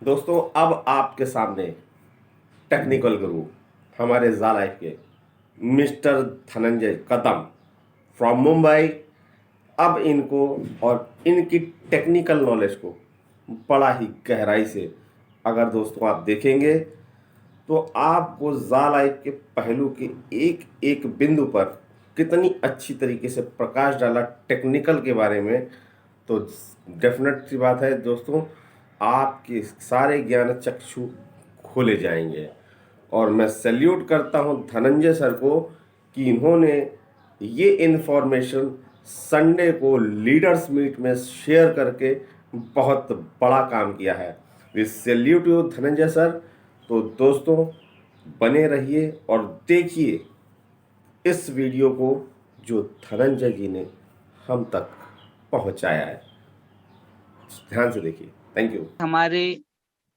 दोस्तों, अब आपके सामने टेक्निकल गुरु हमारे लाइफ के mister Dhananjay Kadam from Mumbai. अब इनको और इनकी टेक्निकल नॉलेज को बड़ा ही गहराई से अगर दोस्तों आप देखेंगे तो आपको लाइफ के पहलू के एक एक बिंदु पर कितनी अच्छी तरीके से प्रकाश डाला टेक्निकल के बारे में। तो डेफिनेट सी बात है दोस्तों, आपके सारे ज्ञान चक्षु खोले जाएंगे। और मैं सैल्यूट करता हूं धनंजय सर को कि इन्होंने ये इन्फॉर्मेशन संडे को लीडर्स मीट में शेयर करके बहुत बड़ा काम किया है। We salute you Dhananjay sir. तो दोस्तों, बने रहिए और देखिए इस वीडियो को जो धनंजय जी ने हम तक पहुंचाया है। ध्यान से देखिए। Thank you. हमारे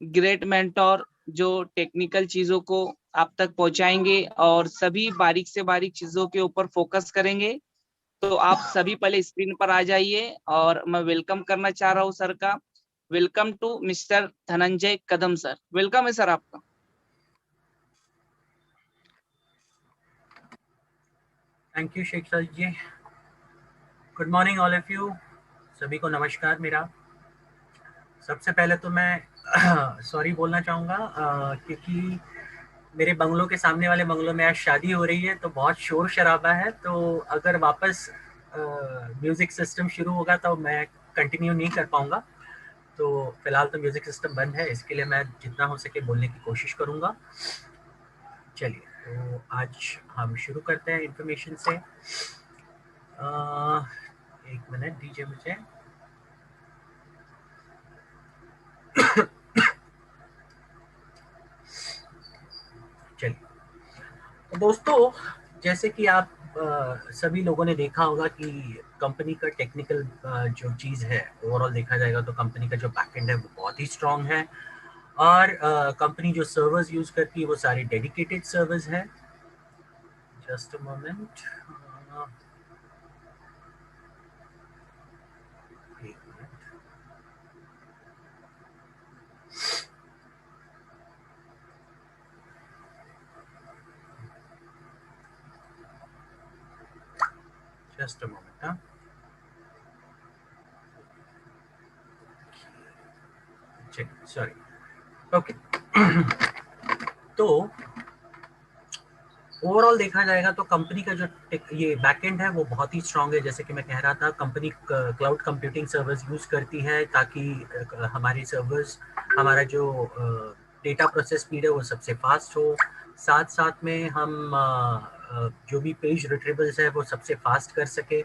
ग्रेट मेंटोर जो टेक्निकल चीजों को आप तक पहुंचाएंगे और सभी बारीक से बारीक चीजों के ऊपर फोकस करेंगे। तो आप सभी पहले स्क्रीन पर आ जाइए और मैं वेलकम करना चाह रहा हूँ सर का। Welcome to mister Dhananjay Kadam sir. Welcome है सर आपका। Thank you Shekhar ji. Good morning all of you. सभी को नमस्कार मेरा। सबसे पहले तो मैं सॉरी बोलना चाहूँगा क्योंकि मेरे बंगलों के सामने वाले बंगलों में आज शादी हो रही है तो बहुत शोर शराबा है। तो अगर वापस म्यूज़िक सिस्टम शुरू होगा तो मैं कंटिन्यू नहीं कर पाऊँगा। तो फिलहाल तो म्यूज़िक सिस्टम बंद है, इसके लिए मैं जितना हो सके बोलने की कोशिश करूँगा। चलिए, तो आज हम शुरू करते हैं इन्फॉर्मेशन से। एक मिनट दीजिए मुझे। चलिए, तो दोस्तों, जैसे कि आप सभी लोगों ने देखा होगा कि कंपनी का टेक्निकल जो चीज़ है, ओवरऑल देखा जाएगा तो कंपनी का जो बैकएंड है वो बहुत ही स्ट्रांग है। और कंपनी जो सर्वर्स यूज़ करती है वो सारे डेडिकेटेड सर्वर्स है। Just a moment. Just a moment. हाँ, सॉरी। ओके। तो ओवरऑल देखा जाएगा तो कंपनी का जो ये बैकएंड है वो बहुत ही स्ट्रांग है। जैसे कि मैं कह रहा था, company cloud computing servers use करती है ताकि हमारे सर्वर्स, हमारा जो डेटा प्रोसेस स्पीड है वो सबसे फास्ट हो। साथ साथ में हम जो भी पेज रिट्रीवल्स है वो सबसे फास्ट कर सके।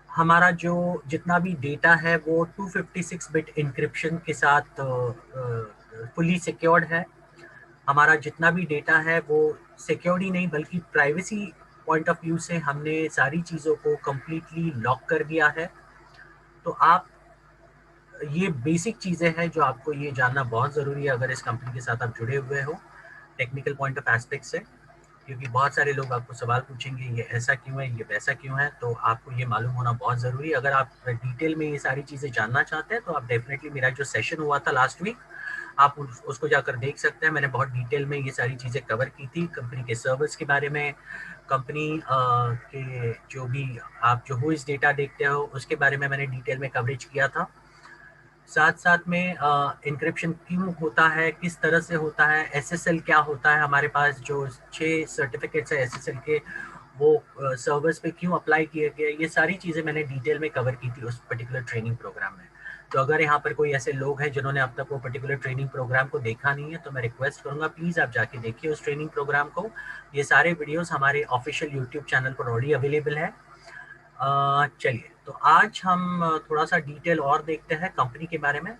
हमारा जो जितना भी डेटा है वो 256 बिट इंक्रिप्शन के साथ फुली सिक्योर्ड है। हमारा जितना भी डेटा है वो सिक्योर ही नहीं बल्कि प्राइवेसी पॉइंट ऑफ व्यू से हमने सारी चीज़ों को कम्प्लीटली लॉक कर दिया है। तो आप, ये बेसिक चीज़ें हैं जो आपको ये जानना बहुत ज़रूरी है अगर इस कंपनी के साथ आप जुड़े हुए हो टेक्निकल पॉइंट ऑफ एस्पेक्ट से। क्योंकि बहुत सारे लोग आपको सवाल पूछेंगे ये ऐसा क्यों है, ये वैसा क्यों है, तो आपको ये मालूम होना बहुत ज़रूरी है। अगर आप डिटेल में ये सारी चीज़ें जानना चाहते हैं तो आप डेफिनेटली, मेरा जो सेशन हुआ था लास्ट वीक, आप उसको जाकर देख सकते हैं। मैंने बहुत डिटेल में ये सारी चीज़ें कवर की थी, कंपनी के सर्विस के बारे में, कंपनी के जो भी आप जो हुईज डेटा देखते हो उसके बारे में मैंने डिटेल में कवरेज किया था। साथ साथ में इंक्रिप्शन क्यों होता है, किस तरह से होता है, एसएसएल क्या होता है, हमारे पास जो 6 सर्टिफिकेट्स है एसएसएल के वो सर्वर्स पे क्यों अप्लाई किए गए, ये सारी चीज़ें मैंने डिटेल में कवर की थी उस पर्टिकुलर ट्रेनिंग प्रोग्राम में। तो अगर यहाँ पर कोई ऐसे लोग हैं जिन्होंने अब तक वो पर्टिकुलर ट्रेनिंग प्रोग्राम को देखा नहीं है तो मैं रिक्वेस्ट करूँगा प्लीज़ आप जाके देखिए उस ट्रेनिंग प्रोग्राम को। ये सारे वीडियोज़ हमारे ऑफिशियल यूट्यूब चैनल पर ऑलरेडी अवेलेबल है। चलिए, तो आज हम थोड़ा सा डिटेल और देखते हैं कंपनी के बारे में।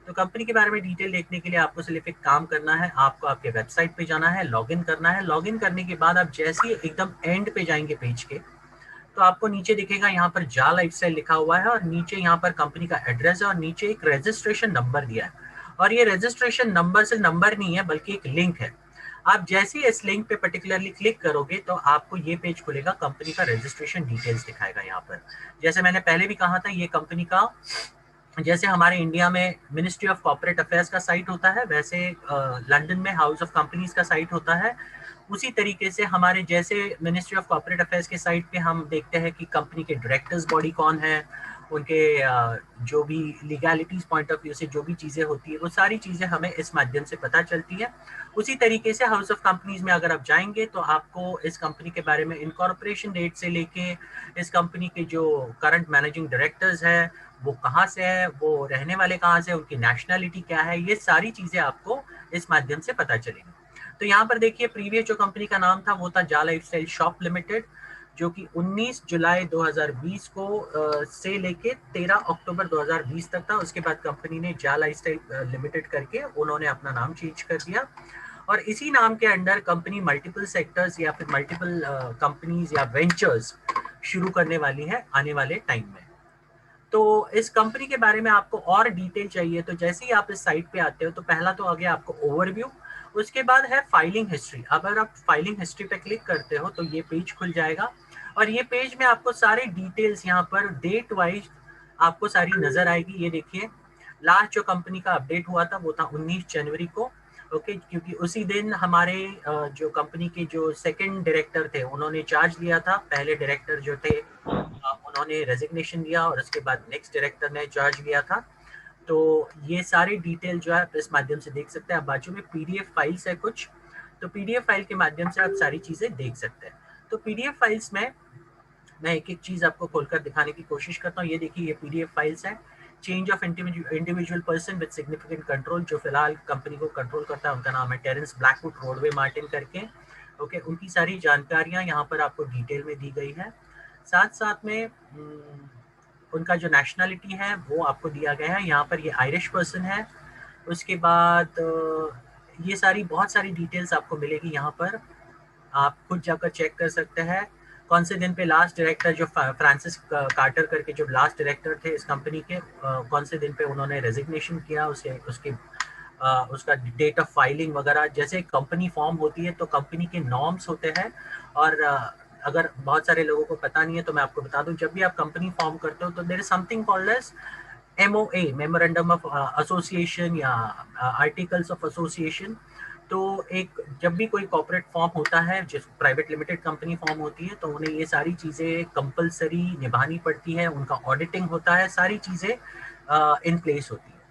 तो कंपनी के बारे में डिटेल देखने के लिए आपको सिर्फ एक काम करना है, आपको आपके वेबसाइट पे जाना है, लॉगिन करना है। लॉगिन करने के बाद आप जैसे ही एकदम एंड पे जाएंगे पेज के, तो आपको नीचे दिखेगा यहाँ पर जा लाइफस्टाइल लिखा हुआ है और नीचे यहाँ पर कंपनी का एड्रेस है और नीचे एक रजिस्ट्रेशन नंबर दिया है। और ये रजिस्ट्रेशन नंबर सिर्फ नंबर नहीं है बल्कि एक लिंक है। आप जैसे ही इस लिंक पे पर्टिकुलरली क्लिक करोगे तो आपको ये पेज खुलेगा, कंपनी का रजिस्ट्रेशन डिटेल्स दिखाएगा यहाँ पर। जैसे मैंने पहले भी कहा था, ये कंपनी का जैसे हमारे इंडिया में मिनिस्ट्री ऑफ कॉर्पोरेट अफेयर्स का साइट होता है, वैसे लंदन में हाउस ऑफ कंपनीज का साइट होता है। उसी तरीके से हमारे जैसे मिनिस्ट्री ऑफ कॉर्पोरेट अफेयर्स के साइट पे हम देखते हैं कि कंपनी के डायरेक्टर्स बॉडी कौन है, उनके जो भी लीगैलिटीज पॉइंट ऑफ व्यू से जो भी चीज़ें होती है वो सारी चीज़ें हमें इस माध्यम से पता चलती है। उसी तरीके से हाउस ऑफ कंपनीज में अगर आप जाएंगे तो आपको इस कंपनी के बारे में इनकॉर्पोरेशन डेट से लेके इस कंपनी के जो करंट मैनेजिंग डायरेक्टर्स है वो कहाँ से है, वो रहने वाले कहाँ से, उनकी नेशनैलिटी क्या है, ये सारी चीज़ें आपको इस माध्यम से पता चलेंगी। तो यहाँ पर देखिए प्रीवियस जो कंपनी का नाम था वो था जा लाइफस्टाइल शॉप लिमिटेड, जो कि 19 जुलाई 2020 को से लेके 13 अक्टूबर 2020 तक था। उसके बाद कंपनी ने जा लाइफस्टाइल लिमिटेड करके उन्होंने अपना नाम चेंज कर दिया और इसी नाम के अंडर कंपनी मल्टीपल सेक्टर्स या फिर मल्टीपल कंपनीज या वेंचर्स शुरू करने वाली है आने वाले टाइम में। तो इस कंपनी के बारे में आपको और डिटेल चाहिए तो जैसे ही आप इस साइट पे आते हो तो पहला तो आ गया आपको ओवरव्यू, उसके बाद है फाइलिंग हिस्ट्री। अगर आप फाइलिंग हिस्ट्री पे क्लिक करते हो तो ये पेज खुल जाएगा और ये पेज में आपको सारे डिटेल्स यहाँ पर डेट वाइज आपको सारी नजर आएगी। ये देखिए लास्ट जो कंपनी का अपडेट हुआ था वो था 19 जनवरी को, ओके, क्योंकि उसी दिन हमारे जो कंपनी के जो सेकंड डायरेक्टर थे उन्होंने चार्ज लिया था। पहले डायरेक्टर जो थे उन्होंने रेजिग्नेशन दिया और उसके बाद नेक्स्ट डायरेक्टर ने चार्ज लिया था। तो ये सारे डिटेल जो है इस माध्यम से देख सकते हैं। आप बाजू में पीडीएफ फाइल्स है कुछ, तो पीडीएफ फाइल के माध्यम से आप सारी चीजें देख सकते हैं। तो पीडीएफ फाइल्स में मैं एक एक चीज आपको खोलकर दिखाने की कोशिश करता हूँ। ये देखिए ये पीडीएफ फाइल्स है। Change of individual person with significant control, जो फिलहाल कंपनी को कंट्रोल करता है उनका नाम है टेरेंस ब्लैकवुड रोडवे मार्टिन करके, ओके। उनकी सारी जानकारियां यहाँ पर आपको डिटेल में दी गई है। साथ साथ में उनका जो नेशनैलिटी है वो आपको दिया गया है। यहाँ पर ये आयरिश पर्सन है। उसके बाद ये सारी बहुत सारी डिटेल्स आपको मिलेगी यहाँ पर, आप खुद जाकर चेक कर सकते हैं। कौन से दिन पे लास्ट डायरेक्टर जो फ्रांसिस कार्टर करके जो लास्ट डायरेक्टर थे इस कंपनी के, कौन से दिन पे उन्होंने रेजिग्नेशन किया, उसका डेट ऑफ फाइलिंग वगैरह। जैसे कंपनी फॉर्म होती है तो कंपनी के नॉर्म्स होते हैं और अगर बहुत सारे लोगों को पता नहीं है तो मैं आपको बता दूं, जब भी आप कंपनी फॉर्म करते हो तो there is something called as MOA, memorandum of association या आर्टिकल्स ऑफ एसोसिएशन। तो एक जब भी कोई कॉर्पोरेट फॉर्म होता है, जिस प्राइवेट लिमिटेड कंपनी फॉर्म होती है, तो उन्हें ये सारी चीज़ें कंपलसरी निभानी पड़ती है। उनका ऑडिटिंग होता है, सारी चीज़ें इन प्लेस होती है।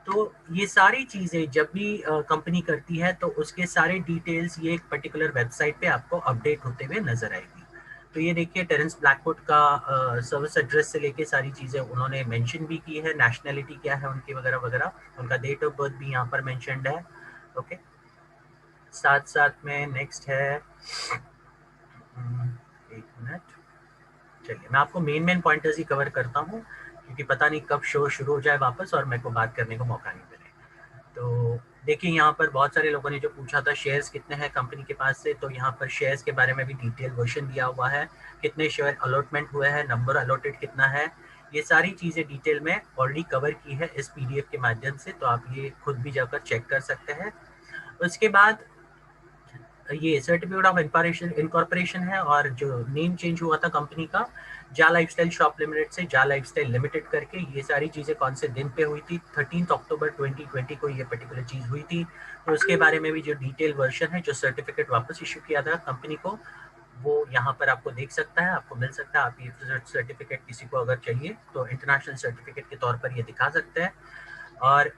तो ये सारी चीज़ें जब भी कंपनी करती है तो उसके सारे डिटेल्स ये एक पर्टिकुलर वेबसाइट पे आपको अपडेट होते हुए नजर आएगी। तो ये देखिए टेरेंस ब्लैकवुड का सर्विस एड्रेस से लेके सारी चीज़ें उन्होंने मेंशन भी की है, नेशनैलिटी क्या है उनकी वगैरह वगैरह, उनका डेट ऑफ बर्थ भी यहाँ पर मेंशनड है, ओके। साथ साथ में नेक्स्ट है, एक मिनट, चलिए मैं आपको मेन पॉइंटर्स ही कवर करता हूँ क्योंकि पता नहीं कब शो शुरू हो जाए वापस और मेरे को बात करने को मौका नहीं मिले। तो देखिए यहाँ पर बहुत सारे लोगों ने जो पूछा था शेयर्स कितने हैं कंपनी के पास से, तो यहाँ पर शेयर्स के बारे में भी डिटेल वर्जन दिया हुआ है, कितने शेयर अलॉटमेंट हुए हैं, नंबर अलॉटेड कितना है, ये सारी चीज़ें डिटेल में ऑलरेडी कवर की है इस पीडीएफ के माध्यम से, तो आप ये खुद भी जाकर चेक कर सकते हैं। उसके बाद ये सर्टिफिकेट ऑफ इनकॉर्पोरेशन है और जो नेम चेंज हुआ था कंपनी का जा लाइफस्टाइल शॉप लिमिटेड से जा लाइफस्टाइल लिमिटेड करके, ये सारी चीज़ें कौन से दिन पे हुई थी, 13 अक्टूबर 2020 को ये पर्टिकुलर चीज़ हुई थी। तो उसके बारे में भी जो डिटेल वर्जन है, जो सर्टिफिकेट वापस इशू किया था कंपनी को, वो यहाँ पर आपको देख सकता है, आपको मिल सकता है। आप ये सर्टिफिकेट किसी को अगर चाहिए तो इंटरनेशनल सर्टिफिकेट के तौर पर ये दिखा सकते हैं। और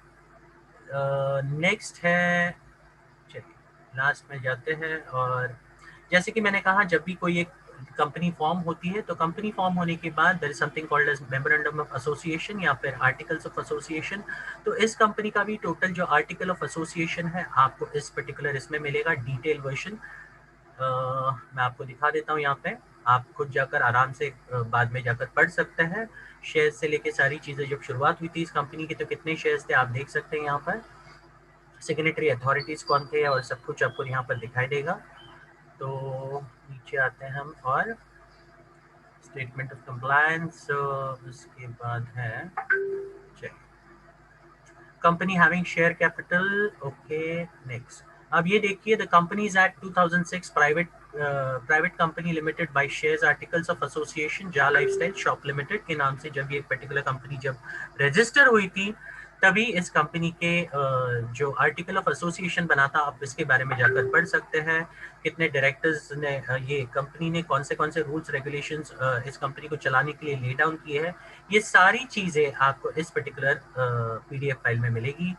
नेक्स्ट है, लास्ट में जाते हैं, और जैसे कि मैंने कहा जब भी कोई एक कंपनी फॉर्म होती है तो कंपनी फॉर्म होने के बाद there is something called as memorandum of association या फिर आर्टिकल्स ऑफ एसोसिएशन। तो इस कंपनी का भी टोटल जो आर्टिकल ऑफ एसोसिएशन है आपको इस पर्टिकुलर इसमें मिलेगा डिटेल वर्जन। मैं आपको दिखा देता हूँ यहाँ पे, आप खुद जाकर आराम से बाद में जाकर पढ़ सकते हैं। शेयर से लेके सारी चीज़ें जब शुरुआत हुई थी इस कंपनी की तो कितने शेयर्स थे आप देख सकते हैं यहाँ पर, सिग्नेटरी अथॉरिटीज़ कौन थे और सब कुछ आपको यहाँ पर दिखाई देगा। तो नीचे आते हैं हम और स्टेटमेंट ऑफ कंप्लायंस, उसके बाद है company having share capital, okay. Next अब ये देखिए the companies act 2006 private private company limited by shares articles of association जा लाइफस्टाइल शॉप लिमिटेड के नाम से जब ये पर्टिकुलर कंपनी जब रजिस्टर हुई थी, तभी इस कंपनी के जो आर्टिकल ऑफ एसोसिएशन बना था, आप इसके बारे में जाकर पढ़ सकते हैं। कितने डायरेक्टर्स ने ये कंपनी ने कौन से रूल्स रेगुलेशंस इस कंपनी को चलाने के लिए ले डाउन किए हैं, ये सारी चीज़ें आपको इस पर्टिकुलर PDF फाइल में मिलेगी।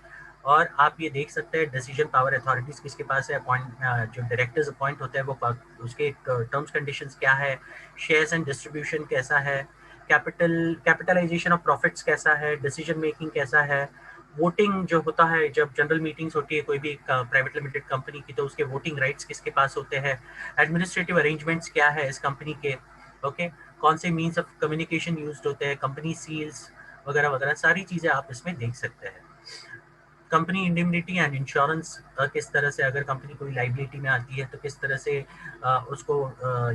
और आप ये देख सकते हैं डिसीजन पावर अथॉरिटीज किसके पास है, जो डायरेक्टर्स अपॉइंट होते हैं वो उसके टर्म्स कंडीशंस क्या है, शेयर्स एंड डिस्ट्रीब्यूशन कैसा है, कैपिटलाइजेशन ऑफ प्रॉफिट्स कैसा है, डिसीजन मेकिंग कैसा है, वोटिंग जो होता है जब जनरल मीटिंग्स होती है कोई भी प्राइवेट लिमिटेड कंपनी की, तो उसके वोटिंग राइट्स किसके पास होते हैं, एडमिनिस्ट्रेटिव अरेंजमेंट्स क्या है इस कंपनी के, ओके, कौन से मीन्स ऑफ कम्युनिकेशन यूज्ड होते हैं, कंपनी सील्स वगैरह वगैरह सारी चीज़ें आप इसमें देख सकते हैं। कंपनी इंडिमनिटी एंड इंश्योरेंस, किस तरह से अगर कंपनी कोई लाइबिलिटी में आती है तो किस तरह से उसको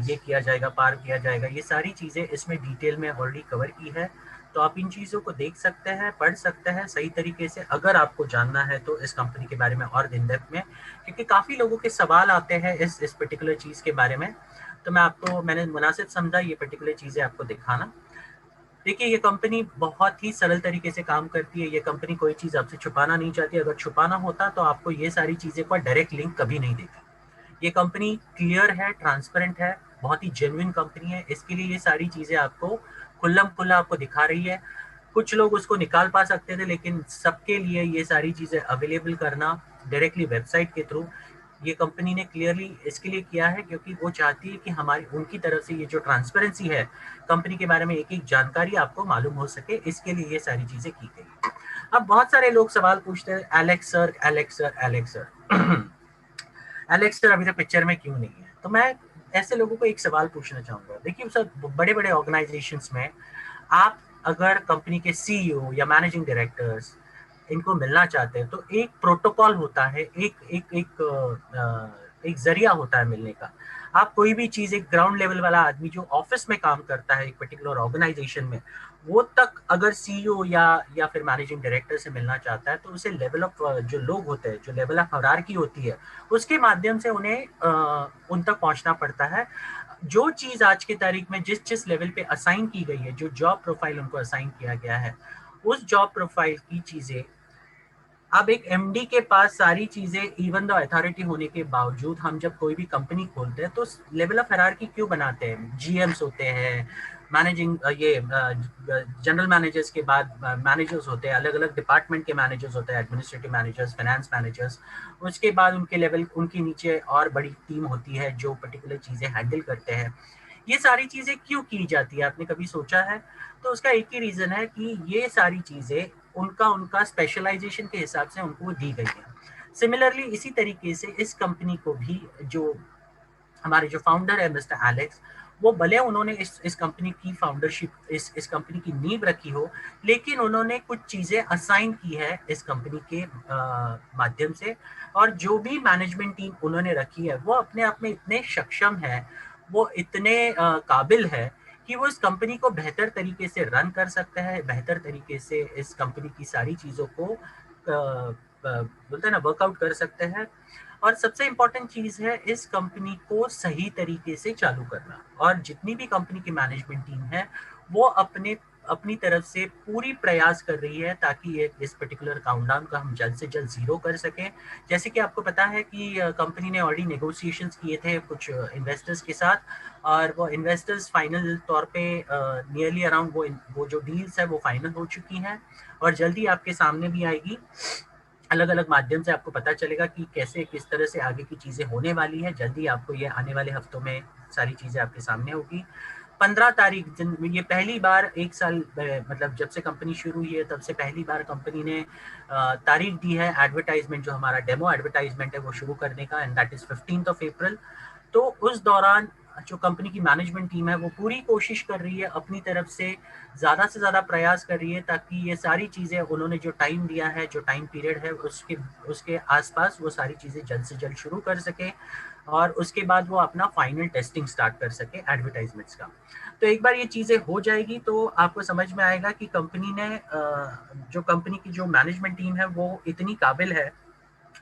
ये किया जाएगा, पार किया जाएगा, ये सारी चीज़ें इसमें डिटेल में ऑलरेडी कवर की है। तो आप इन चीज़ों को देख सकते हैं, पढ़ सकते हैं सही तरीके से अगर आपको जानना है तो इस कंपनी के बारे में और इन डेप्थ में, क्योंकि काफ़ी लोगों के सवाल आते हैं इस पर्टिकुलर चीज़ के बारे में। तो मैंने मुनासिब समझा ये पर्टिकुलर चीज़ें आपको दिखाना। देखिए, ये कंपनी बहुत ही सरल तरीके से काम करती है। ये कंपनी कोई चीज़ आपसे छुपाना नहीं चाहती। अगर छुपाना होता तो आपको ये सारी चीज़ें का डायरेक्ट लिंक कभी नहीं देती। ये कंपनी क्लियर है, ट्रांसपेरेंट है, बहुत ही जेन्युइन कंपनी है। इसके लिए ये सारी चीज़ें आपको खुल्लम खुल्ला आपको दिखा रही है। कुछ लोग उसको निकाल पा सकते थे, लेकिन सबके लिए ये सारी चीज़ें अवेलेबल करना डायरेक्टली वेबसाइट के थ्रू ये कंपनी ने क्लियरली इसके लिए किया है, क्योंकि वो चाहती है कि हमारी उनकी तरफ से ये जो ट्रांसपेरेंसी है कंपनी के बारे में एक एक जानकारी आपको मालूम हो सके, इसके लिए ये सारी चीज़ें की गई। अब बहुत सारे लोग सवाल पूछते हैं, Alex sir Alex sir Alex sir Alex sir अभी तक पिक्चर में क्यों नहीं है? तो मैं ऐसे लोगों को एक सवाल पूछना चाहूँगा। देखिए सर, बड़े बड़े ऑर्गेनाइजेशंस में आप अगर कंपनी के CEO या मैनेजिंग डायरेक्टर्स इनको मिलना चाहते हैं तो एक प्रोटोकॉल होता है, एक जरिया होता है मिलने का। आप कोई भी चीज़, एक ग्राउंड लेवल वाला आदमी जो ऑफिस में काम करता है एक पर्टिकुलर ऑर्गेनाइजेशन में, वो तक अगर CEO या फिर मैनेजिंग डायरेक्टर से मिलना चाहता है तो उसे लेवल ऑफ जो लोग होते हैं, जो लेवल ऑफ हायरार्की होती है, उसके माध्यम से उन्हें उन तक पहुंचना पड़ता है। जो चीज़ आज की तारीख में जिस लेवल पे असाइन की गई है, जो जॉब प्रोफाइल उनको असाइन किया गया है, उस जॉब प्रोफाइल की चीज़ें अब एक MD के पास सारी चीजें, इवन द अथॉरिटी होने के बावजूद, हम जब कोई भी कंपनी खोलते हैं तो लेवल ऑफ हायरार्की क्यों बनाते हैं? GMs होते हैं, मैनेजिंग ये जनरल मैनेजर्स के बाद मैनेजर्स होते हैं, अलग अलग डिपार्टमेंट के मैनेजर्स होते हैं, एडमिनिस्ट्रेटिव मैनेजर्स, फाइनेंस मैनेजर्स, उसके बाद उनके लेवल, उनके नीचे और बड़ी टीम होती है जो पर्टिकुलर चीजें हैंडल करते हैं। ये सारी चीजें क्यों की जाती है, आपने कभी सोचा है? तो उसका एक ही रीजन है कि ये सारी चीजें उनका स्पेशलाइजेशन के हिसाब से उनको दी गई है। सिमिलरली इसी तरीके से इस कंपनी को भी, जो हमारे जो फाउंडर है मिस्टर एलेक्स, वो भले उन्होंने इस कंपनी की फाउंडरशिप, इस कंपनी की नींव रखी हो, लेकिन उन्होंने कुछ चीज़ें असाइन की है इस कंपनी के माध्यम से। और जो भी मैनेजमेंट टीम उन्होंने रखी है वो अपने आप में इतने सक्षम है, वो इतने काबिल है कि वो इस कंपनी को बेहतर तरीके से रन कर सकते हैं, बेहतर तरीके से इस कंपनी की सारी चीज़ों को बोलते हैं ना, वर्कआउट कर सकते हैं। और सबसे इम्पोर्टेंट चीज़ है इस कंपनी को सही तरीके से चालू करना। और जितनी भी कंपनी की मैनेजमेंट टीम है वो अपनी तरफ से पूरी प्रयास कर रही है ताकि ये इस पर्टिकुलर काउंटडाउन का हम जल्द से जल्द जीरो कर सकें। जैसे कि आपको पता है कि कंपनी ने ऑलरेडी नेगोशिएशंस किए थे कुछ इन्वेस्टर्स के साथ, और वो इन्वेस्टर्स फाइनल तौर पे नियरली अराउंड वो जो डील्स है वो फाइनल हो चुकी हैं और जल्दी आपके सामने भी आएगी। अलग अलग माध्यम से आपको पता चलेगा कि कैसे किस तरह से आगे की चीज़ें होने वाली है। जल्दी आपको ये आने वाले हफ्तों में सारी चीज़ें आपके सामने होगी। 15 तारीख ये पहली बार 1 साल मतलब जब से कंपनी शुरू हुई है तब से पहली बार कंपनी ने तारीख दी है एडवर्टाइजमेंट, जो हमारा डेमो एडवर्टाइजमेंट है वो शुरू करने का, एंड दैट इज़ 15 अप्रैल। तो उस दौरान जो कंपनी की मैनेजमेंट टीम है वो पूरी कोशिश कर रही है, अपनी तरफ से ज़्यादा प्रयास कर रही है ताकि ये सारी चीज़ें, उन्होंने जो टाइम दिया है, जो टाइम पीरियड है, उसके आसपास वो सारी चीज़ें जल्द से जल्द शुरू कर सके और उसके बाद वो अपना फाइनल टेस्टिंग स्टार्ट कर सके एडवर्टाइजमेंट्स का। तो एक बार ये चीज़ें हो जाएगी तो आपको समझ में आएगा कि कंपनी ने जो कंपनी की जो मैनेजमेंट टीम है वो इतनी काबिल है,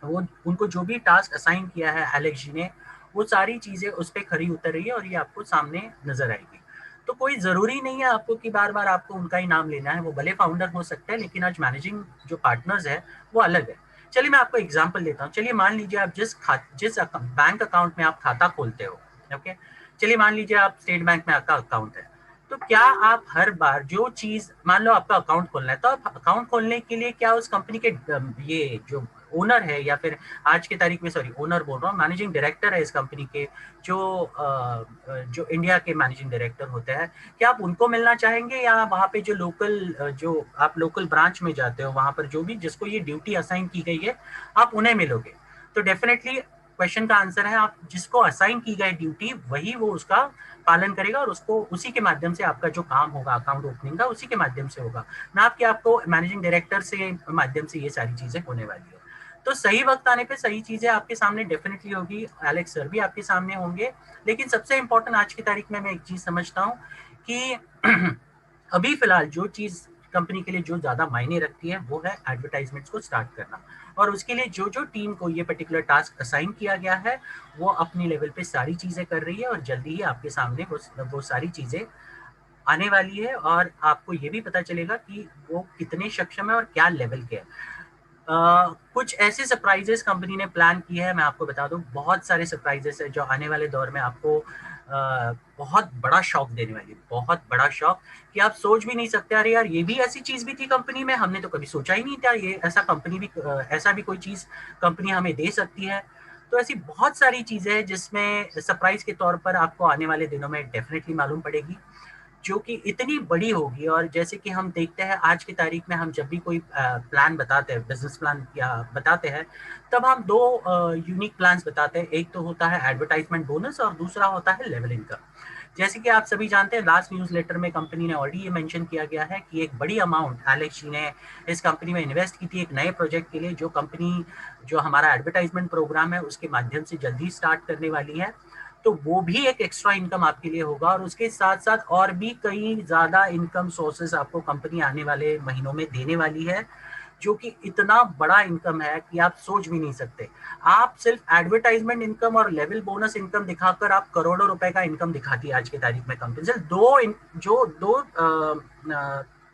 वो उनको जो भी टास्क असाइन किया है एलेक्स जी ने, वो सारी चीजें उस पर खरी उतर रही है और ये आपको सामने नजर आएगी। तो कोई जरूरी नहीं है आपको कि बार बार आपको उनका ही नाम लेना है, वो भले फाउंडर हो सकते हैं लेकिन आज मैनेजिंग जो पार्टनर्स है वो अलग है। चलिए मैं आपको एग्जांपल देता हूँ। चलिए मान लीजिए आप जिस बैंक अकाउंट में आप खाता खोलते हो, ओके, चलिए मान लीजिए आप स्टेट बैंक में आपका अकाउंट है, तो क्या आप हर बार जो चीज, मान लो आपका अकाउंट खोलना है, तो आप अकाउंट खोलने के लिए क्या उस कंपनी के ये जो ओनर है या फिर आज की तारीख में, सॉरी ओनर बोल रहा हूँ, मैनेजिंग डायरेक्टर है इस कंपनी के, जो इंडिया के मैनेजिंग डायरेक्टर होते हैं, क्या आप उनको मिलना चाहेंगे या वहाँ पे जो लोकल, जो आप लोकल ब्रांच में जाते हो वहाँ पर जो भी जिसको ये ड्यूटी असाइन की गई है आप उन्हें मिलोगे? तो डेफिनेटली क्वेश्चन का आंसर है आप जिसको असाइन की गई ड्यूटी वही वो उसका पालन करेगा और उसको उसी के माध्यम से आपका जो काम होगा अकाउंट ओपनिंग का उसी के माध्यम से होगा, ना कि आपको मैनेजिंग डायरेक्टर से माध्यम से ये सारी चीजें होने वाली है। तो सही वक्त आने पे सही चीजें आपके सामने डेफिनेटली होगी, एलेक्स सर भी आपके सामने होंगे। लेकिन सबसे इंपॉर्टेंट आज की तारीख में मैं एक चीज समझता हूँ कि अभी फिलहाल जो चीज कंपनी के लिए जो ज्यादा मायने रखती है वो है एडवर्टाइजमेंट्स को स्टार्ट करना, और उसके लिए जो जो टीम को ये पर्टिकुलर टास्क असाइन किया गया है वो अपनी लेवल पे सारी चीजें कर रही है और जल्दी ही आपके सामने वो सारी चीजें आने वाली है और आपको ये भी पता चलेगा कि वो कितने सक्षम है और क्या लेवल के है। कुछ ऐसे सरप्राइजेस कंपनी ने प्लान किए हैं, मैं आपको बता दूं बहुत सारे सरप्राइजेस है जो आने वाले दौर में आपको बहुत बड़ा शॉक देने वाली, बहुत बड़ा शॉक कि आप सोच भी नहीं सकते, अरे यार ये भी ऐसी चीज भी थी कंपनी में, हमने तो कभी सोचा ही नहीं था ये ऐसा कंपनी भी, ऐसा भी कोई चीज कंपनी हमें दे सकती है। तो ऐसी बहुत सारी चीजें हैं जिसमें सरप्राइज के तौर पर आपको आने वाले दिनों में डेफिनेटली मालूम पड़ेगी, जो कि इतनी बड़ी होगी। और जैसे कि हम देखते हैं आज की तारीख में हम जब भी कोई प्लान बताते हैं, बिजनेस प्लान या बताते हैं, तब हम दो यूनिक प्लान्स बताते हैं, एक तो होता है एडवर्टाइजमेंट बोनस और दूसरा होता है लेवल इनकम। जैसे कि आप सभी जानते हैं लास्ट न्यूज़ लेटर में कंपनी ने ऑलरेडी ये मेंशन किया गया है कि एक बड़ी अमाउंट एलेक्स जी ने इस कंपनी में इन्वेस्ट की थी एक नए प्रोजेक्ट के लिए, जो कंपनी जो हमारा एडवर्टाइजमेंट प्रोग्राम है उसके माध्यम से जल्दी स्टार्ट करने वाली है। तो वो भी एक एक्स्ट्रा इनकम आपके लिए होगा और उसके साथ साथ और भी कई ज्यादा इनकम सोर्सेस आपको कंपनी आने वाले महीनों में देने वाली है, जो कि इतना बड़ा इनकम है कि आप सोच भी नहीं सकते। आप सिर्फ एडवर्टाइजमेंट इनकम और लेवल बोनस इनकम दिखाकर आप करोड़ों रुपए का इनकम दिखाती है आज की तारीख में कंपनी। सिर्फ दो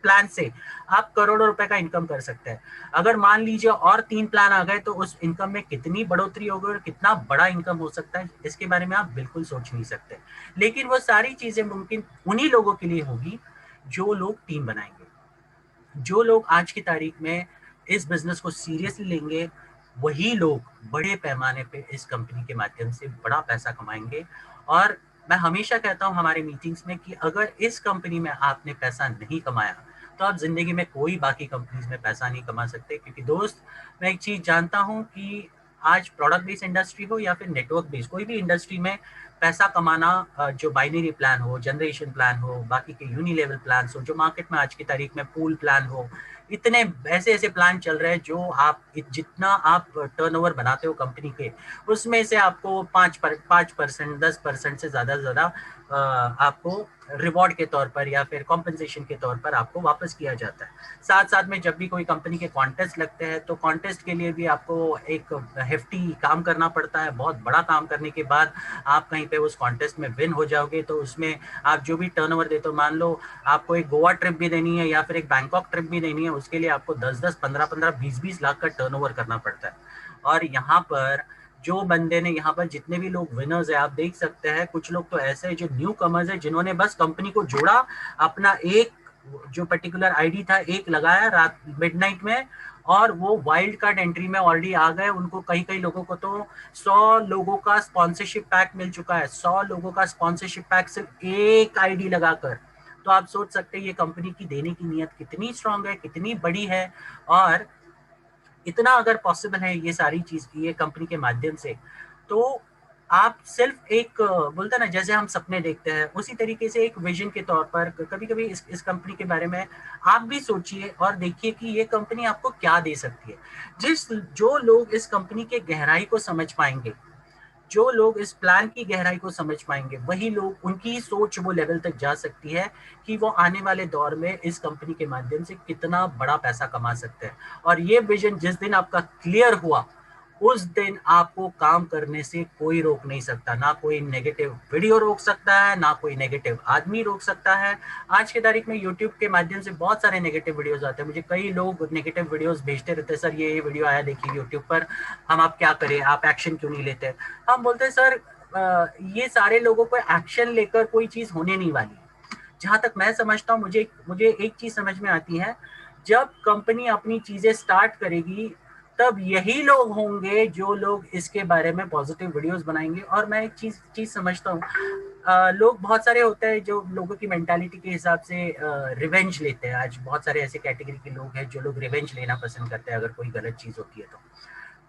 प्लान से आप करोड़ों रुपए का इनकम कर सकते हैं। अगर मान लीजिए और 3 प्लान आ गए तो उस इनकम में कितनी बढ़ोतरी होगी और कितना बड़ा इनकम हो सकता है इसके बारे में आप बिल्कुल सोच नहीं सकते। लेकिन वो सारी चीजें मुमकिन उन्हीं लोगों के लिए होगी जो लोग टीम बनाएंगे, जो लोग आज की तारीख में इस बिजनेस को सीरियसली लेंगे, वही लोग बड़े पैमाने पे इस कंपनी के माध्यम से बड़ा पैसा कमाएंगे। और मैं हमेशा कहता हूं हमारे मीटिंग्स में कि अगर इस कंपनी में आपने पैसा नहीं कमाया तो आप जिंदगी में कोई बाकी कंपनीज में पैसा नहीं कमा सकते। क्योंकि दोस्त मैं एक चीज जानता हूं कि आज प्रोडक्ट बेस्ड इंडस्ट्री हो या फिर नेटवर्क बेस्ड कोई भी इंडस्ट्री में पैसा कमाना, जो बाइनरी प्लान हो, जनरेशन प्लान हो, बाकी के यूनी लेवल प्लान हो, जो मार्केट में आज की तारीख में पूल प्लान हो, इतने ऐसे ऐसे प्लान चल रहे हैं जो आप जितना आप टर्नओवर बनाते हो कंपनी के उसमें से आपको 5%, 10% से ज्यादा आपको रिवॉर्ड के तौर पर या फिर कॉम्पेंसेशन के तौर पर आपको वापस किया जाता है। साथ साथ में जब भी कोई कंपनी के कॉन्टेस्ट लगते हैं तो कॉन्टेस्ट के लिए भी आपको एक हेफ्टी काम करना पड़ता है। बहुत बड़ा काम करने के बाद आप कहीं पे उस कॉन्टेस्ट में विन हो जाओगे तो उसमें आप जो भी टर्नओवर देते हो, मान लो आपको एक गोवा ट्रिप भी देनी है या फिर एक बैंकॉक ट्रिप भी देनी है, उसके लिए आपको 10-10, 15-15, 20-20 लाख का टर्नओवर करना पड़ता है। और यहाँ पर जो बंदे ने, यहाँ पर जितने भी लोग विनर्स है आप देख सकते हैं, कुछ लोग तो ऐसे हैं जो न्यू कमर्स है जिन्होंने बस कंपनी को जोड़ा, अपना एक जो पर्टिकुलर आईडी था एक लगाया रात मिडनाइट में और वो वाइल्ड कार्ड एंट्री में ऑलरेडी आ गए। उनको कई लोगों को तो 100 लोगों का स्पॉन्सरशिप पैक मिल चुका है, 100 लोगों का स्पॉन्सरशिप पैक सिर्फ एक आईडी लगाकर। तो आप सोच सकते हैं ये कंपनी की देने की नीयत कितनी स्ट्रांग है, कितनी बड़ी है। और इतना अगर पॉसिबल है ये सारी चीज ये कंपनी के माध्यम से, तो आप सिर्फ एक बोलते ना जैसे हम सपने देखते हैं उसी तरीके से एक विजन के तौर पर कभी कभी इस कंपनी के बारे में आप भी सोचिए और देखिए कि ये कंपनी आपको क्या दे सकती है। जो लोग इस कंपनी के गहराई को समझ पाएंगे, जो लोग इस प्लान की गहराई को समझ पाएंगे, वही लोग, उनकी सोच वो लेवल तक जा सकती है कि वो आने वाले दौर में इस कंपनी के माध्यम से कितना बड़ा पैसा कमा सकते हैं। और ये विजन जिस दिन आपका क्लियर हुआ उस दिन आपको काम करने से कोई रोक नहीं सकता, ना कोई नेगेटिव वीडियो रोक सकता है, ना कोई नेगेटिव आदमी रोक सकता है। आज की तारीख में यूट्यूब के माध्यम से बहुत सारे नेगेटिव वीडियोस आते हैं, मुझे कई लोग नेगेटिव वीडियोस भेजते रहते हैं, सर ये वीडियो आया देखिए यूट्यूब पर, हम आप क्या करें, आप एक्शन क्यों नहीं लेते। हम बोलते हैं सर ये सारे लोगों को एक्शन लेकर कोई चीज होने नहीं वाली। जहां तक मैं समझता हूँ, मुझे एक चीज समझ में आती है, जब कंपनी अपनी चीजें स्टार्ट करेगी तब यही लोग होंगे जो लोग इसके बारे में पॉजिटिव वीडियोस बनाएंगे। और मैं एक चीज समझता हूँ, लोग बहुत सारे होते हैं जो लोगों की मेंटालिटी के हिसाब से रिवेंज लेते हैं। आज बहुत सारे ऐसे कैटेगरी के लोग हैं जो लोग रिवेंज लेना पसंद करते हैं अगर कोई गलत चीज होती है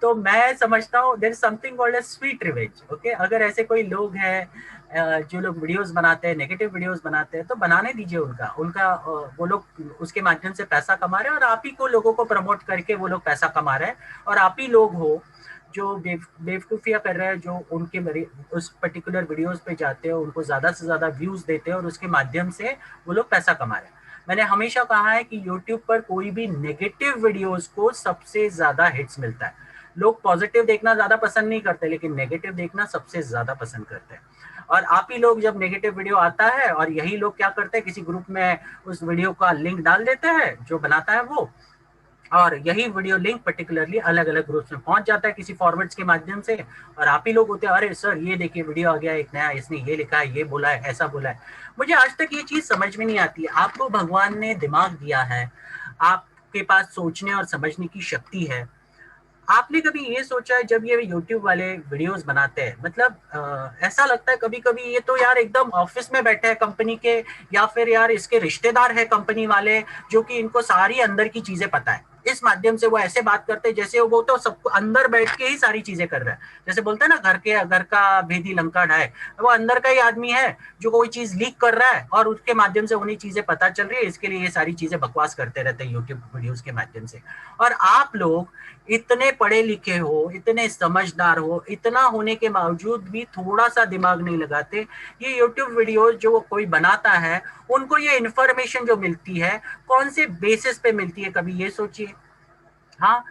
तो मैं समझता हूँ there is something called as sweet revenge. Okay, अगर ऐसे कोई लोग हैं जो लोग वीडियोस बनाते हैं, नेगेटिव वीडियोस बनाते हैं, तो बनाने दीजिए उनका वो लोग उसके माध्यम से पैसा कमा रहे हैं और आप ही को लोगों को प्रमोट करके वो लोग पैसा कमा रहे हैं। और आप ही लोग हो जो बेवकूफिया कर रहे हैं, जो उनके उस पर्टिकुलर वीडियोस पे जाते हैं, उनको ज्यादा से ज्यादा व्यूज देते हैं और उसके माध्यम से वो लोग पैसा कमा रहे हैं। मैंने हमेशा कहा है कि यूट्यूब पर कोई भी नेगेटिव वीडियोस को सबसे ज्यादा हिट्स मिलता है। लोग पॉजिटिव देखना ज्यादा पसंद नहीं करते, लेकिन नेगेटिव देखना सबसे ज्यादा पसंद करते हैं। और आप ही लोग जब नेगेटिव वीडियो आता है, और यही लोग क्या करते हैं, किसी ग्रुप में उस वीडियो का लिंक डाल देते हैं जो बनाता है वो, और यही वीडियो लिंक पर्टिकुलरली अलग अलग ग्रुप्स में पहुंच जाता है किसी फॉरवर्ड्स के माध्यम से, और आप ही लोग होते हैं, अरे सर ये देखिए वीडियो आ गया एक नया, इसने ये लिखा है, ये बोला है, ऐसा बोला है। मुझे आज तक ये चीज समझ में नहीं आती है। आपको भगवान ने दिमाग दिया है, आपके पास सोचने और समझने की शक्ति है, आपने कभी ये सोचा है जब ये यूट्यूब वाले वीडियोस बनाते हैं, मतलब ऐसा लगता है कभी कभी ये तो यार एकदम ऑफिस में बैठे हैं कंपनी के, या फिर यार इसके रिश्तेदार है कंपनी वाले जो कि इनको सारी अंदर की चीजें पता है। इस माध्यम से वो ऐसे बात करते हैं जैसे वो तो सबको अंदर बैठ के ही सारी चीजें कर रहा है। जैसे बोलते हैं ना, घर का भेदी लंका ढाए, वो अंदर का ही आदमी है जो कोई चीज लीक कर रहा है और उसके माध्यम से उन्हीं चीजें पता चल रही है। इसके लिए ये सारी चीजें बकवास करते रहते हैं यूट्यूब वीडियोस के माध्यम से। और आप लोग इतने पढ़े लिखे हो, इतने समझदार हो, इतना होने के बावजूद भी थोड़ा सा दिमाग नहीं लगाते। ये यूट्यूब वीडियोस जो कोई बनाता है, उनको ये इन्फॉर्मेशन जो मिलती है कौन से बेसिस पे मिलती है, कभी ये सोचिए। हाँ,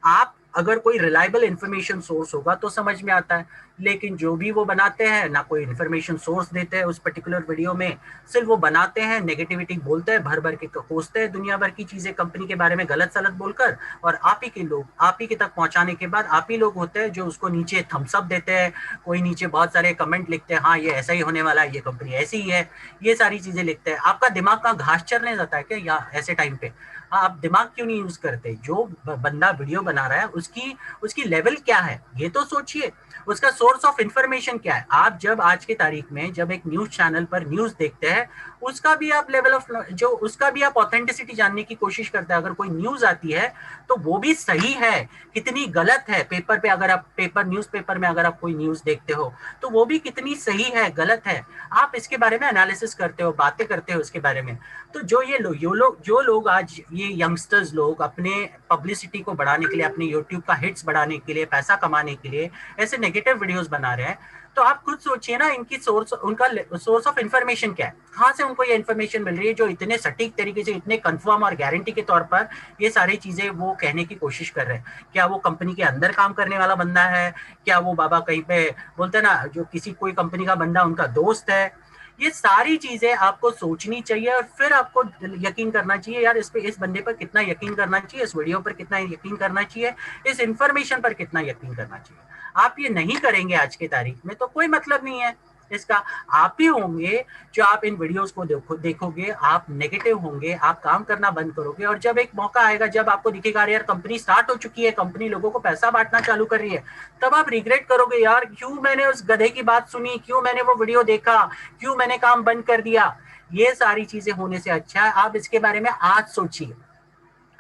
आप अगर कोई रिलायबल इंफॉर्मेशन सोर्स होगा तो समझ में आता है, लेकिन जो भी वो बनाते हैं ना कोई इंफॉर्मेशन सोर्स देते हैं उस पर्टिकुलर वीडियो में, सिर्फ वो बनाते हैं, नेगेटिविटी बोलते हैं, भर भर के कोसते हैं दुनिया भर की चीजें कंपनी के बारे में गलत सलत बोलकर, और आप ही के लोग, आप ही के तक पहुंचाने के बाद आप ही लोग होते हैं जो उसको नीचे थम्स अप देते हैं, कोई नीचे बहुत सारे कमेंट लिखते हैं, हाँ ये ऐसा ही होने वाला है, ये कंपनी ऐसी ही है, ये सारी चीजें लिखते हैं। आपका दिमाग का घास चरने जाता है क्या या ऐसे टाइम पे? हाँ, आप दिमाग क्यों नहीं यूज करते? जो बंदा वीडियो बना रहा है उसकी लेवल क्या है ये तो सोचिए, उसका सोर्स ऑफ इंफॉर्मेशन क्या है। आप जब आज की तारीख में जब एक न्यूज चैनल पर न्यूज देखते हैं, उसका भी आप लेवल ऑफ जो उसका भी आप ऑथेंटिसिटी जानने की कोशिश करते हैं। अगर कोई न्यूज आती है तो वो भी सही है, कितनी गलत है। पेपर पे अगर आप न्यूज़पेपर में अगर आप कोई न्यूज देखते हो तो वो भी कितनी सही है, गलत है, आप इसके बारे में एनालिसिस करते हो, बातें करते हो उसके बारे में। तो जो लोग आज ये यंगस्टर्स लोग अपने पब्लिसिटी को बढ़ाने के लिए, अपने यूट्यूब का हिट्स बढ़ाने के लिए, पैसा कमाने के लिए ऐसे नेगेटिव वीडियोस बना रहे हैं, तो आप खुद सोचिए ना, उनका सोर्स ऑफ इंफॉर्मेशन क्या है, कहाँ से उनको ये इंफॉर्मेशन मिल रही है जो इतने सटीक तरीके से, इतने कंफर्म और गारंटी के तौर पर ये सारी चीजें वो कहने की कोशिश कर रहे हैं। क्या वो कंपनी के अंदर काम करने वाला बंदा है? क्या वो बाबा कहीं पे बोलते हैं ना, जो किसी कोई कंपनी का बंदा उनका दोस्त है? ये सारी चीजें आपको सोचनी चाहिए और फिर आपको यकीन करना चाहिए, यार इस बंदे पर कितना यकीन करना चाहिए, इस वीडियो पर कितना यकीन करना चाहिए, इस इंफॉर्मेशन पर कितना यकीन करना चाहिए। आप ये नहीं करेंगे आज की तारीख में तो कोई मतलब नहीं है इसका। आप ही होंगे जो आप इन वीडियोस को देखोगे, आप नेगेटिव होंगे, आप काम करना बंद करोगे, और जब एक मौका आएगा जब आपको दिखेगा यार कंपनी स्टार्ट हो चुकी है, कंपनी लोगों को पैसा बांटना चालू कर रही है, तब आप रिग्रेट करोगे, यार क्यों मैंने उस गधे की बात सुनी, क्यों मैंने वो वीडियो देखा, क्यों मैंने काम बंद कर दिया। ये सारी चीजें होने से अच्छा है आप इसके बारे में आज सोचिए।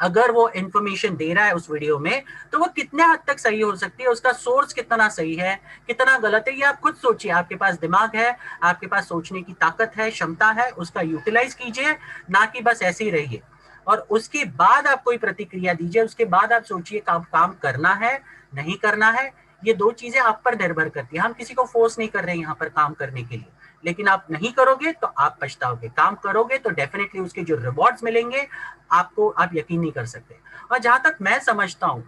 अगर वो इंफॉर्मेशन दे रहा है उस वीडियो में तो वो कितने हद तक सही हो सकती है, उसका सोर्स कितना सही है, कितना गलत है, ये आप खुद सोचिए। आपके पास दिमाग है, आपके पास सोचने की ताकत है, क्षमता है, उसका यूटिलाइज कीजिए, ना कि बस ऐसे ही रहिए। और उसके बाद आप कोई प्रतिक्रिया दीजिए, उसके बाद आप सोचिए काम करना है नहीं करना है। ये दो चीजें आप पर निर्भर करती है। हम किसी को फोर्स नहीं कर रहे हैं यहाँ पर काम करने के लिए, लेकिन आप नहीं करोगे तो आप पछताओगे, काम करोगे तो डेफिनेटली उसके जो रिवॉर्ड्स मिलेंगे आपको, आप यकीन नहीं कर सकते। और जहां तक मैं समझता हूं,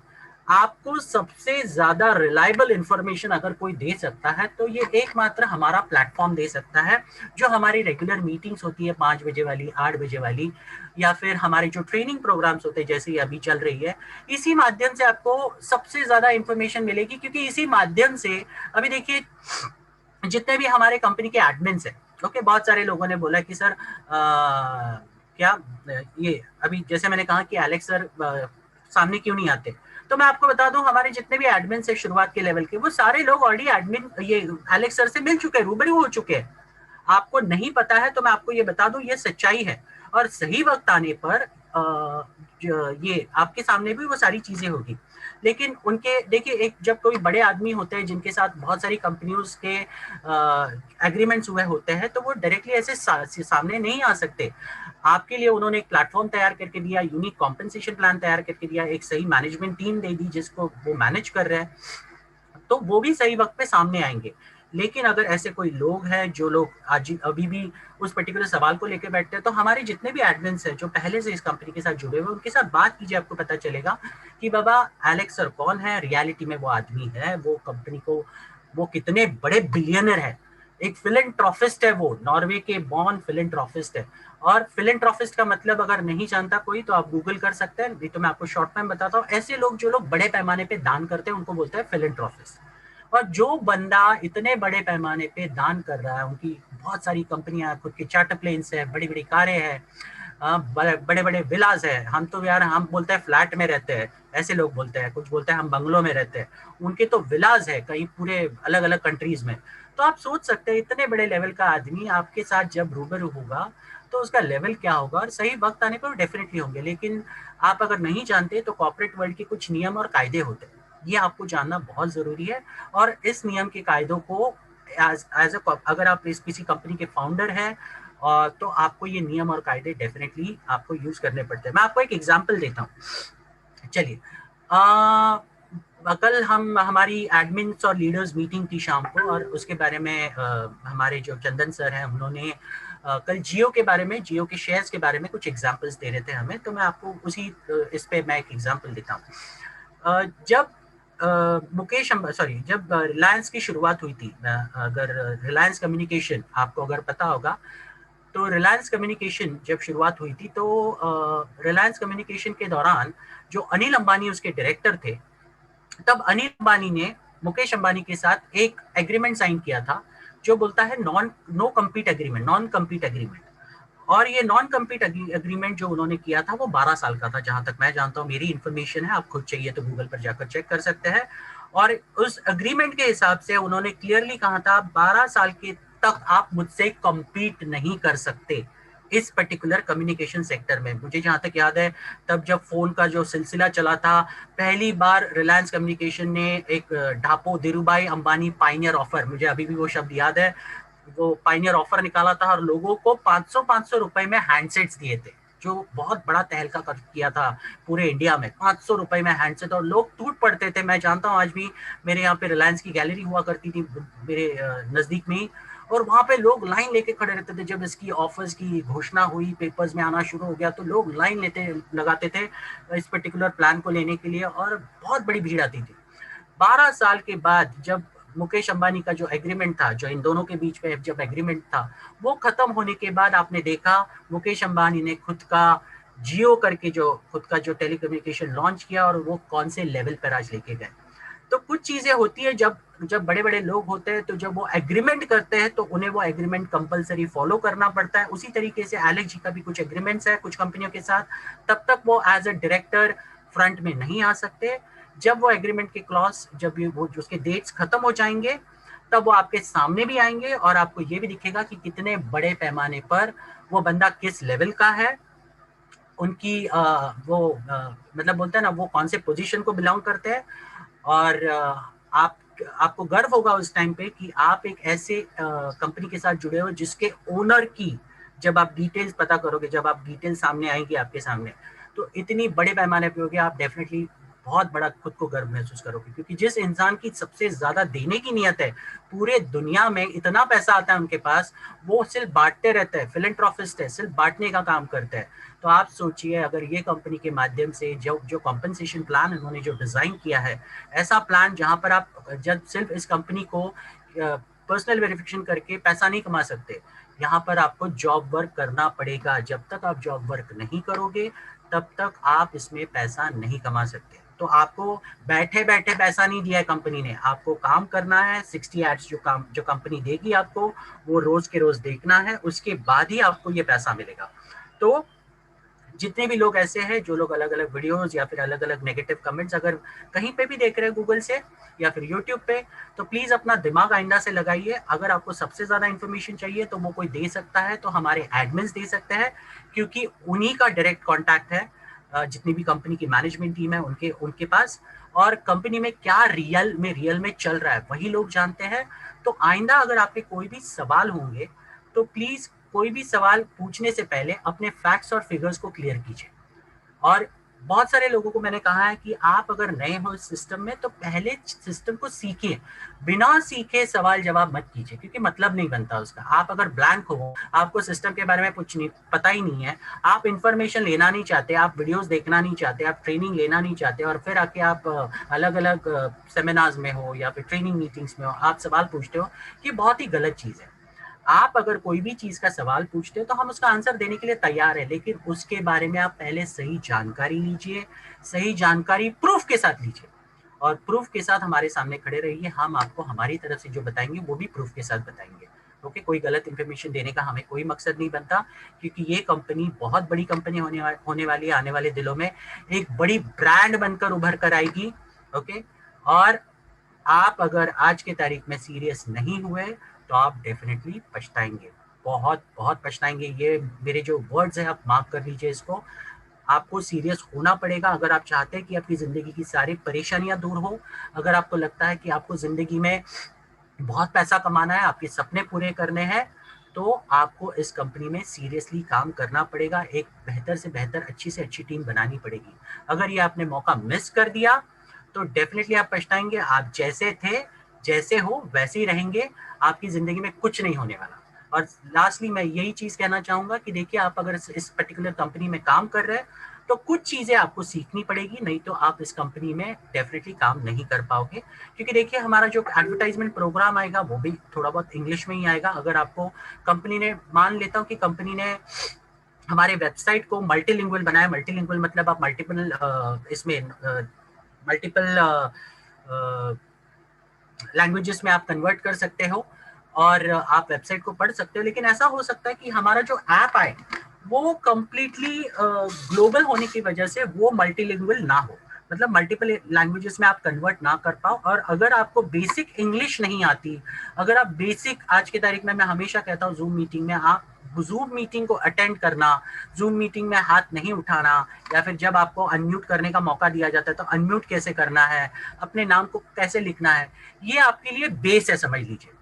आपको सबसे ज्यादा रिलायबल इंफॉर्मेशन अगर कोई दे सकता है तो ये एकमात्र हमारा प्लेटफॉर्म दे सकता है, जो हमारी रेगुलर मीटिंग्स होती है 5 बजे वाली, 8 बजे वाली, या फिर हमारे जो ट्रेनिंग प्रोग्राम्स होते हैं जैसे अभी चल रही है, इसी माध्यम से आपको सबसे ज्यादा इंफॉर्मेशन मिलेगी। क्योंकि इसी माध्यम से अभी देखिए जितने भी हमारे कंपनी के एडमिन्स हैं, ओके, बहुत सारे लोगों ने बोला कि सर क्या ये अभी जैसे मैंने कहा कि एलेक्स सर सामने क्यों नहीं आते, तो मैं आपको बता दूं हमारे जितने भी एडमिन है शुरुआत के लेवल के, वो सारे लोग ऑलरेडी एडमिन ये एलेक्स सर से मिल चुके हैं, रूबरू हो चुके हैं। आपको नहीं पता है तो मैं आपको ये बता दूं, ये सच्चाई है। और सही वक्त आने पर ये आपके सामने भी वो सारी चीजें होगी। लेकिन उनके देखिए, एक जब कोई बड़े आदमी होते हैं जिनके साथ बहुत सारी कंपनियों के एग्रीमेंट्स हुए होते हैं, तो वो डायरेक्टली ऐसे सामने नहीं आ सकते। आपके लिए उन्होंने एक प्लेटफॉर्म तैयार करके दिया, यूनिक कॉम्पेंसेशन प्लान तैयार करके दिया, एक सही मैनेजमेंट टीम दे दी जिसको वो मैनेज कर रहे हैं, तो वो भी सही वक्त पे सामने आएंगे। लेकिन अगर ऐसे कोई लोग हैं जो लोग आज अभी भी उस पर्टिकुलर सवाल को लेकर बैठते हैं, तो हमारे जितने भी एडमिन्स हैं जो पहले से इस कंपनी के साथ जुड़े हुए, उनके साथ बात कीजिए, आपको पता चलेगा कि बाबा एलेक्स सर कौन है, रियलिटी में वो आदमी है, वो कंपनी को, वो कितने बड़े बिलियनर है, एक फिलेंट्रॉफिस्ट है, वो नॉर्वे के बॉर्न फिलेंट्रॉफिस्ट है। और फिलेंट्रॉफिस्ट का मतलब अगर नहीं जानता कोई तो आप गूगल कर सकते हैं, नहीं तो मैं आपको शॉर्ट में बताता हूँ। ऐसे लोग जो लोग बड़े पैमाने पे दान करते हैं उनको बोलते हैं फिलेंट्रॉफिस्ट। और जो बंदा इतने बड़े पैमाने पे दान कर रहा है, उनकी बहुत सारी कंपनियां, खुद के चार्टर प्लेन्स है, बड़ी बड़ी कारें हैं, बड़े बड़े विलास है, हम तो यार हम बोलते हैं फ्लैट में रहते हैं, ऐसे लोग बोलते हैं, कुछ बोलते हैं हम बंगलों में रहते हैं, उनके तो विलास है कहीं पूरे अलग अलग कंट्रीज में। तो आप सोच सकते हैं इतने बड़े लेवल का आदमी आपके साथ जब रूबरू होगा तो उसका लेवल क्या होगा। और सही वक्त आने पर डेफिनेटली होंगे, लेकिन आप अगर नहीं जानते तो कॉर्पोरेट वर्ल्ड के कुछ नियम और कायदे होते हैं, ये आपको जानना बहुत जरूरी है। और इस नियम के कायदों को अगर आप किसी कंपनी के फाउंडर हैं तो आपको ये नियम और कायदे डेफिनेटली आपको यूज करने पड़ते हैं। मैं आपको एक एग्जांपल देता हूँ। चलिए, कल हमारी एडमिन्स और लीडर्स मीटिंग थी शाम को, और उसके बारे में हमारे जो चंदन सर हैं उन्होंने कल जियो के बारे में, जियो के शेयर्स के बारे में कुछ एग्जांपल्स दे रहे थे हमें, तो मैं आपको उसी इस पे मैं एक एग्जांपल देता हूँ। जब जब रिलायंस की शुरुआत हुई थी, अगर रिलायंस कम्युनिकेशन आपको अगर पता होगा, तो रिलायंस कम्युनिकेशन जब शुरुआत हुई थी तो रिलायंस कम्युनिकेशन के दौरान जो अनिल अंबानी उसके डायरेक्टर थे, तब अनिल अंबानी ने मुकेश अंबानी के साथ एक एग्रीमेंट साइन किया था जो बोलता है no compete agreement, non compete agreement. और ये नॉन कम्पीट एग्रीमेंट जो उन्होंने किया था वो 12 साल का था, जहां तक मैं जानता हूँ, मेरी इंफॉर्मेशन है, आप खुद चाहिए तो गूगल पर जाकर चेक कर सकते हैं। और उस एग्रीमेंट के हिसाब से उन्होंने क्लियरली कहा था 12 साल के तक आप मुझसे कम्पीट नहीं कर सकते इस पर्टिकुलर कम्युनिकेशन सेक्टर में। मुझे जहां तक याद है, तब जब फोन का जो सिलसिला चला था, पहली बार रिलायंस कम्युनिकेशन ने एक ढापो धीरूभाई अंबानी पाइनियर ऑफर, मुझे अभी भी वो शब्द याद है, वो पाइनियर ऑफर निकाला था और लोगों को 500 रुपए में हैंडसेट्स दिए थे, जो बहुत बड़ा तहलका किया था पूरे इंडिया में। 500 रुपए में हैंडसेट, और लोग टूट पड़ते थे। मैं जानता हूँ, आज भी मेरे यहाँ पे रिलायंस की गैलरी हुआ करती थी मेरे नजदीक में ही, और वहां पे लोग लाइन लेके खड़े रहते थे। जब इसकी ऑफर्स की घोषणा हुई, पेपर्स में आना शुरू हो गया, तो लोग लाइन लगाते थे इस पर्टिकुलर प्लान को लेने के लिए, और बहुत बड़ी भीड़ आती थी। 12 साल के बाद जब मुकेश अंबानी का जो एग्रीमेंट था, जो इन दोनों के बीच में जब एग्रीमेंट था, वो खत्म होने के बाद आपने देखा मुकेश अंबानी ने खुद का जियो करके जो खुद का जो टेलीकम्युनिकेशन लॉन्च किया, और वो कौन से लेवल पर आज लेके गए। तो कुछ चीजें होती है, जब बड़े बड़े लोग होते हैं तो जब वो एग्रीमेंट करते हैं तो उन्हें वो एग्रीमेंट कंपलसरी फॉलो करना पड़ता है। उसी तरीके से एलेक्स जी का भी कुछ एग्रीमेंट्स है कुछ कंपनियों के साथ, तब तक वो एज अ डायरेक्टर फ्रंट में नहीं आ सकते। जब वो एग्रीमेंट के क्लॉज, जब वो उसके डेट्स खत्म हो जाएंगे, तब वो आपके सामने भी आएंगे और आपको ये भी दिखेगा कि कितने बड़े पैमाने पर वो बंदा किस लेवल का है, उनकी मतलब बोलते हैं ना, वो कौन से पोजीशन को बिलोंग करते हैं। और आपको गर्व होगा उस टाइम पे कि आप एक ऐसे कंपनी के साथ जुड़े हो जिसके ओनर की जब आप डिटेल्स पता करोगे, जब आप डिटेल्स सामने आएंगी आपके सामने, तो इतनी बड़े पैमाने पे होगी, आप डेफिनेटली बहुत बड़ा खुद को गर्व महसूस करोगे, क्योंकि जिस इंसान की सबसे ज्यादा देने की नियत है, पूरे दुनिया में इतना पैसा आता है उनके पास, वो सिर्फ बांटते रहते हैं, फिलेंट्रोफिस्ट है, सिर्फ बांटने का काम करते हैं। तो आप सोचिए, अगर ये कंपनी के माध्यम से जो कॉम्पनसेशन प्लान उन्होंने जो डिजाइन किया है, ऐसा प्लान जहां पर आप जब सिर्फ इस कंपनी को पर्सनल वेरिफिकेशन करके पैसा नहीं कमा सकते, यहाँ पर आपको जॉब वर्क करना पड़ेगा। जब तक आप जॉब वर्क नहीं करोगे तब तक आप इसमें पैसा नहीं कमा सकते। तो आपको बैठे बैठे पैसा नहीं दिया है कंपनी ने, आपको काम करना है। 60 एड्स जो कंपनी देगी आपको, वो रोज के रोज देखना है, उसके बाद ही आपको ये पैसा मिलेगा। तो जितने भी लोग ऐसे हैं जो लोग अलग अलग वीडियोस या फिर अलग अलग नेगेटिव कमेंट्स अगर कहीं पे भी देख रहे हैं गूगल से या फिर यूट्यूब पे, तो प्लीज अपना दिमाग आइंदा से लगाइए। अगर आपको सबसे ज्यादा इन्फॉर्मेशन चाहिए तो वो कोई दे सकता है, तो हमारे एडमिन्स दे सकते हैं, क्योंकि उन्हीं का डायरेक्ट कॉन्टैक्ट है जितनी भी कंपनी की मैनेजमेंट टीम है उनके पास, और कंपनी में क्या रियल में चल रहा है वही लोग जानते हैं। तो आइंदा अगर आपके कोई भी सवाल होंगे तो प्लीज कोई भी सवाल पूछने से पहले अपने फैक्ट्स और फिगर्स को क्लियर कीजिए। और बहुत सारे लोगों को मैंने कहा है कि आप अगर नए हो इस सिस्टम में तो पहले सिस्टम को सीखिए, बिना सीखे सवाल जवाब मत कीजिए, क्योंकि मतलब नहीं बनता उसका। आप अगर ब्लैंक हो, आपको सिस्टम के बारे में कुछ नहीं पता ही नहीं है, आप इंफॉर्मेशन लेना नहीं चाहते, आप वीडियोस देखना नहीं चाहते, आप ट्रेनिंग लेना नहीं चाहते, और फिर आके आप अलग अलग सेमिनार्स में हो या फिर ट्रेनिंग मीटिंग्स में हो आप सवाल पूछते हो, ये बहुत ही गलत चीज है। आप अगर कोई भी चीज का सवाल पूछते हो तो हम उसका आंसर देने के लिए तैयार है, लेकिन उसके बारे में आप पहले सही जानकारी लीजिए, सही जानकारी प्रूफ के साथ लीजिए, और प्रूफ के साथ हमारे सामने खड़े रहिए। हम आपको हमारी तरफ से जो बताएंगे वो भी प्रूफ के साथ बताएंगे। ओके, कोई गलत इंफॉर्मेशन देने का हमें कोई मकसद नहीं बनता, क्योंकि ये कंपनी बहुत बड़ी कंपनी होने वाली है। आने वाले दिनों में एक बड़ी ब्रांड बनकर उभर कर आएगी। ओके, और आप अगर आज के तारीख में सीरियस नहीं हुए तो आप डेफिनेटली पछताएंगे, बहुत बहुत पछताएंगे। ये मेरे जो वर्ड्स हैं, आप मार्क कर लीजिए इसको। आपको सीरियस होना पड़ेगा अगर आप चाहते हैं कि आपकी जिंदगी की सारी परेशानियां दूर हो। अगर आपको लगता है कि आपको जिंदगी में बहुत पैसा कमाना है, आपके सपने पूरे करने हैं, तो आपको इस कंपनी में सीरियसली काम करना पड़ेगा। एक बेहतर से बेहतर, अच्छी से अच्छी टीम बनानी पड़ेगी। अगर ये आपने मौका मिस कर दिया तो डेफिनेटली आप पछताएंगे। आप जैसे थे, जैसे हो वैसे ही रहेंगे, आपकी जिंदगी में कुछ नहीं होने वाला। और लास्टली मैं यही चीज कहना चाहूंगा कि देखिए, आप अगर इस पर्टिकुलर कंपनी में काम कर रहे हैं तो कुछ चीजें आपको सीखनी पड़ेगी, नहीं तो आप इस कंपनी में डेफिनेटली काम नहीं कर पाओगे। क्योंकि देखिए, हमारा जो एडवर्टाइजमेंट प्रोग्राम आएगा वो भी थोड़ा बहुत इंग्लिश में ही आएगा। अगर आपको कंपनी ने, मान लेता हूँ कि कंपनी ने हमारे वेबसाइट को मल्टीलिंगुअल बनाया, मल्टीलिंगुअल मतलब आप मल्टीपल लैंग्वेजेस में आप कन्वर्ट कर सकते हो और आप वेबसाइट को पढ़ सकते हो। लेकिन ऐसा हो सकता है कि हमारा जो ऐप आए वो कंप्लीटली ग्लोबल होने की वजह से वो मल्टीलिंगुअल ना हो, मतलब मल्टीपल लैंग्वेजेस में आप कन्वर्ट ना कर पाओ। और अगर आपको बेसिक इंग्लिश नहीं आती, अगर आप बेसिक, आज की तारीख में मैं हमेशा कहता हूँ, जूम मीटिंग में आप जूम मीटिंग को अटेंड करना, जूम मीटिंग में हाथ नहीं उठाना, या फिर जब आपको अनम्यूट करने का मौका दिया जाता है तो अनम्यूट कैसे करना है, अपने नाम को कैसे लिखना है, ये आपके लिए बेस है, समझ लीजिए।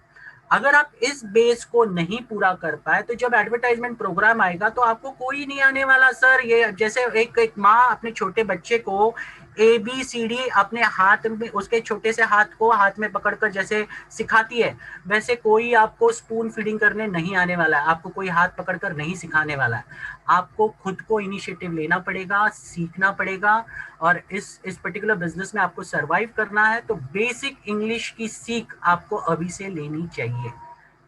अगर आप इस बेस को नहीं पूरा कर पाए तो जब एडवर्टाइजमेंट प्रोग्राम आएगा तो आपको कोई नहीं आने वाला। सर, ये जैसे एक माँ अपने छोटे बच्चे को ABCD अपने हाथ में, उसके छोटे से हाथ को हाथ में पकड़कर जैसे सिखाती है, वैसे कोई आपको स्पून फीडिंग करने नहीं आने वाला है, आपको कोई हाथ पकड़कर नहीं सिखाने वाला है। आपको खुद को इनिशिएटिव लेना पड़ेगा, सीखना पड़ेगा, और इस पर्टिकुलर बिजनेस में आपको सरवाइव करना है तो बेसिक इंग्लिश की सीख आपको अभी से लेनी चाहिए।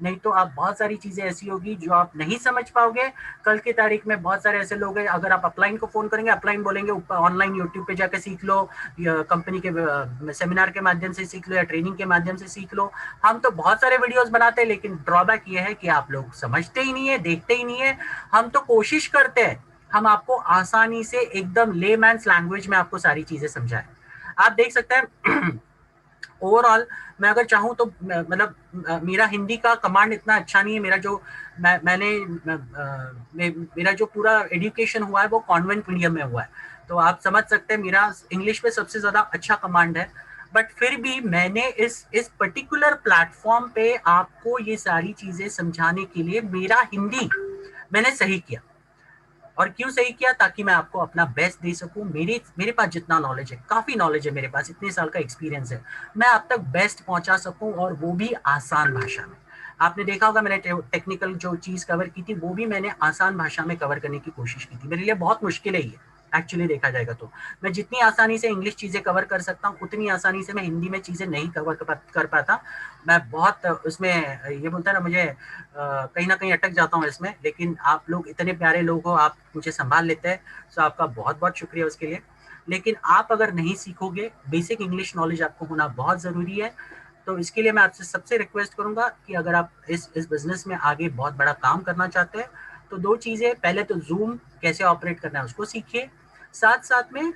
नहीं तो आप बहुत सारी चीजें ऐसी होगी जो आप नहीं समझ पाओगे। कल की तारीख में बहुत सारे ऐसे लोग हैं, अगर आप अपलाइन को फोन करेंगे, अपलाइन बोलेंगे ऑनलाइन यूट्यूब पे जाकर सीख लो, कंपनी के सेमिनार के माध्यम से सीख लो या ट्रेनिंग के माध्यम से सीख लो। हम तो बहुत सारे वीडियोस बनाते हैं, लेकिन ड्रॉबैक ये है कि आप लोग समझते ही नहीं है, देखते ही नहीं है। हम तो कोशिश करते हैं, हम आपको आसानी से एकदम लेमैन्स लैंग्वेज में आपको सारी चीजें समझाएं। आप देख सकते हैं ओवरऑल मैं अगर चाहूँ तो मतलब मेरा हिंदी का कमांड इतना अच्छा नहीं है। मेरा जो मेरा जो पूरा एजुकेशन हुआ है वो कॉन्वेंट मीडियम में हुआ है, तो आप समझ सकते हैं मेरा इंग्लिश पे सबसे ज्यादा अच्छा कमांड है। बट फिर भी मैंने इस पर्टिकुलर प्लेटफॉर्म पे आपको ये सारी चीजें समझाने के लिए मेरा हिंदी मैंने सही किया। और क्यों सही किया, ताकि मैं आपको अपना बेस्ट दे सकूं। मेरे पास जितना नॉलेज है, काफ़ी नॉलेज है मेरे पास, इतने साल का एक्सपीरियंस है, मैं आप तक बेस्ट पहुंचा सकूं, और वो भी आसान भाषा में। आपने देखा होगा मैंने टेक्निकल जो चीज़ कवर की थी वो भी मैंने आसान भाषा में कवर करने की कोशिश की थी। मेरे लिए बहुत मुश्किल है ये, एक्चुअली देखा जाएगा तो मैं जितनी आसानी से इंग्लिश चीज़ें कवर कर सकता हूँ उतनी आसानी से मैं हिंदी में चीज़ें नहीं कवर कर पाता। मैं बहुत उसमें ये बोलता है ना, मुझे कहीं ना कहीं अटक जाता हूँ इसमें, लेकिन आप लोग इतने प्यारे लोग हो, आप मुझे संभाल लेते हैं, तो आपका बहुत बहुत शुक्रिया उसके लिए। लेकिन आप अगर नहीं सीखोगे, बेसिक इंग्लिश नॉलेज आपको होना बहुत ज़रूरी है। तो इसके लिए मैं आपसे सबसे रिक्वेस्ट करूंगा कि अगर आप इस बिजनेस में आगे बहुत बड़ा काम करना चाहते हैं तो दो चीज़ें, पहले तो जूम कैसे ऑपरेट करना है उसको सीखिए, साथ साथ में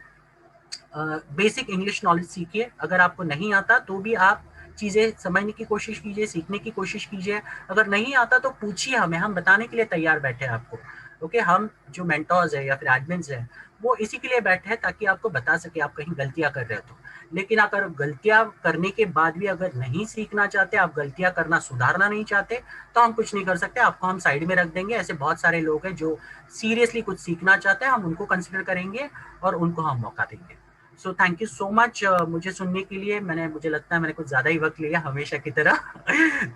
बेसिक इंग्लिश नॉलेज सीखिए। अगर आपको नहीं आता तो भी आप चीज़ें समझने की कोशिश कीजिए, सीखने की कोशिश कीजिए। अगर नहीं आता तो पूछिए हमें, हम बताने के लिए तैयार बैठे हैं आपको। ओके, हम जो मेंटोर्स है या फिर एडमिन्स हैं वो इसी के लिए बैठे हैं ताकि आपको बता सके आप कहीं गलतियां कर रहे हो तो। लेकिन अगर गलतियां करने के बाद भी अगर नहीं सीखना चाहते, आप गलतियां करना सुधारना नहीं चाहते, तो हम कुछ नहीं कर सकते, आपको हम साइड में रख देंगे। ऐसे बहुत सारे लोग हैं जो सीरियसली कुछ सीखना चाहते हैं, हम उनको कंसिडर करेंगे और उनको हम मौका देंगे। So thank you so much मुझे सुनने के लिए। मुझे लगता है मैंने कुछ ज़्यादा ही वक्त लिया हमेशा की तरह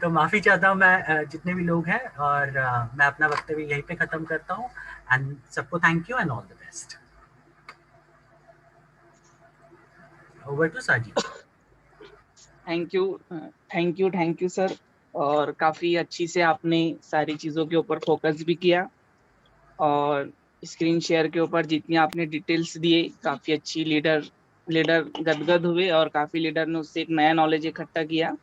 तो माफ़ी चाहता हूँ मैं जितने भी लोग हैं, और मैं अपना वक्तव्य यहीं पे ख़त्म करता हूँ। एंड सबको thank you and all the best. Over to Sajid. Thank you sir. और काफी अच्छी से आपने सारी चीजों के ऊपर फोकस भी किया, और स्क्रीन शेयर के ऊपर जितनी आपने डिटेल्स दिए, काफी अच्छी लीडर गदगद हुए, और काफी लीडर ने उससे एक नया नॉलेज इकट्ठा किया।